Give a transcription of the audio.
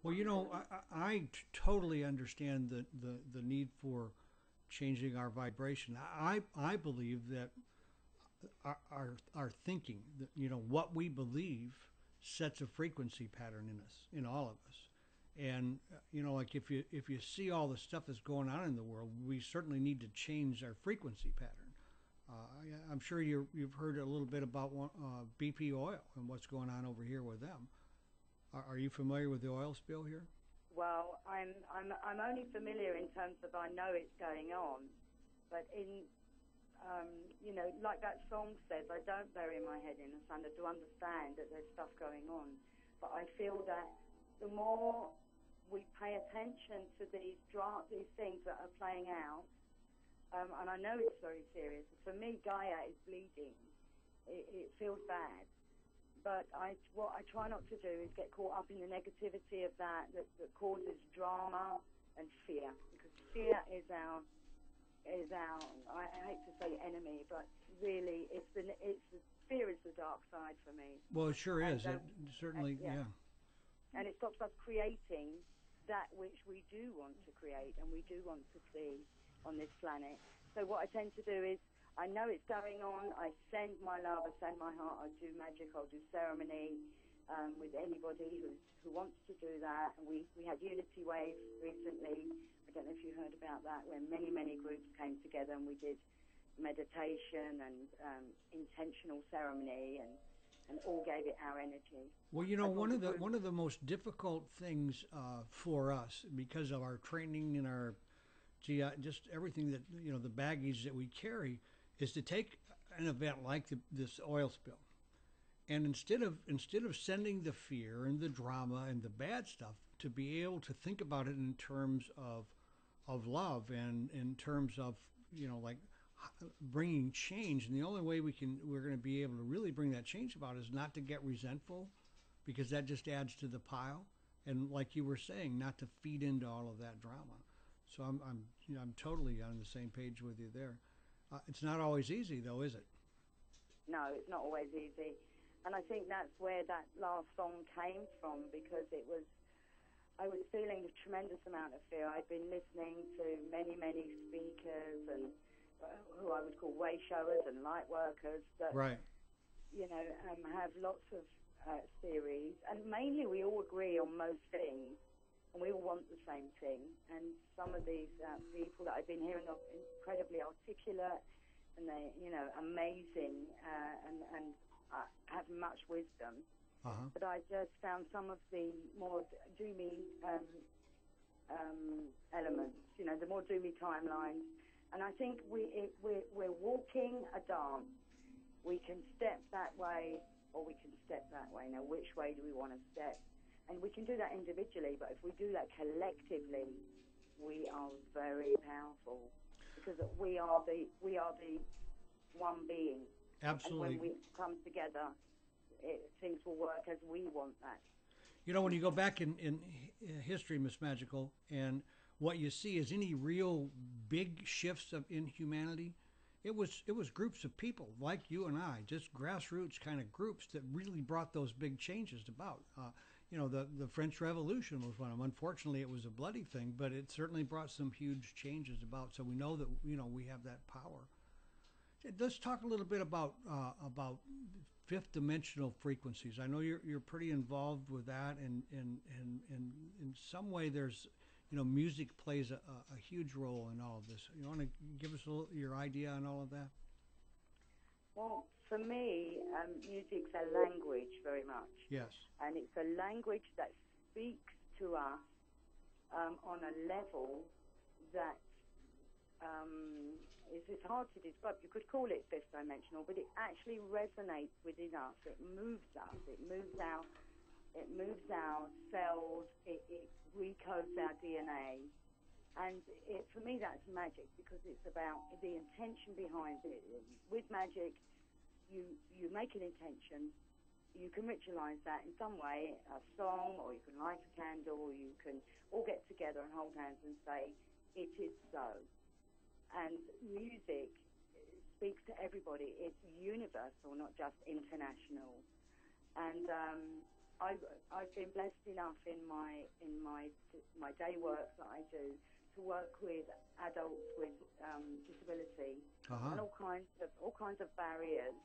Well, totally understand the need for changing our vibration. I believe that our thinking, what we believe, sets a frequency pattern in us, in all of us. And like if you see all the stuff that's going on in the world, we certainly need to change our frequency pattern. I'm sure you've heard a little bit about BP Oil and what's going on over here with them. Are you familiar with the oil spill here? Well, I'm only familiar in terms of I know it's going on, but like that song says, I don't bury my head in the sand. I do understand that there's stuff going on, but I feel that the more we pay attention to these things that are playing out, and I know it's very serious. For me, Gaia is bleeding. It feels bad. But what I try not to do is get caught up in the negativity of that causes drama and fear. Because fear is our I hate to say enemy, but really fear is the dark side for me. Well, it sure is. It certainly, yeah. And it stops us creating that which we do want to create and we do want to see on this planet. So what I tend to do is, I know it's going on. I send my love, I send my heart. I do magic, I'll do ceremony with anybody who wants to do that. And we had Unity Wave recently. I don't know if you heard about that, where many groups came together and we did meditation and intentional ceremony and all gave it our energy. Well, one of the most difficult things for us, because of our training and our just everything that the baggage that we carry, is to take an event like this oil spill, and instead of sending the fear and the drama and the bad stuff, to be able to think about it in terms of love and in terms of like bringing change. And the only way we're going to be able to really bring that change about is not to get resentful, because that just adds to the pile. And like you were saying, not to feed into all of that drama. So I'm totally on the same page with you there. It's not always easy, though, is it? No, it's not always easy. And I think that's where that last song came from, because I was feeling a tremendous amount of fear. I'd been listening to many speakers and who I would call way showers and light workers that, right. Have lots of theories. And mainly we all agree on most things. And we all want the same thing. And some of these people that I've been hearing are incredibly articulate, and they, amazing, and have much wisdom. Uh-huh. But I just found some of the more doomy elements, the more doomy timelines. And I think we're walking a dance. We can step that way, or we can step that way. Now, which way do we want to step? And we can do that individually, but if we do that collectively, we are very powerful, because we are the one being. Absolutely. And when we come together, things will work as we want that. When you go back in history, MisMagikal, and what you see is any real big shifts in humanity, it was groups of people like you and I, just grassroots kind of groups, that really brought those big changes about. The French Revolution was one of them. Unfortunately, it was a bloody thing, but it certainly brought some huge changes about. So we know that we have that power. Let's talk a little bit about fifth dimensional frequencies. I know you're pretty involved with that, and in some way there's music plays a huge role in all of this. You want to give us your idea on all of that? Well, for me, music's a language very much. Yes. And it's a language that speaks to us on a level that is hard to describe. You could call it fifth dimensional, but it actually resonates within us. It moves us. It moves our cells. It recodes our DNA. And for me, that's magic, because it's about the intention behind it. With magic, you make an intention, you can ritualize that in some way, a song, or you can light a candle, or you can all get together and hold hands and say, it is so. And music speaks to everybody. It's universal, not just international. And I've been blessed enough in my day work that I do to work with adults with disability Uh-huh. and all kinds of barriers.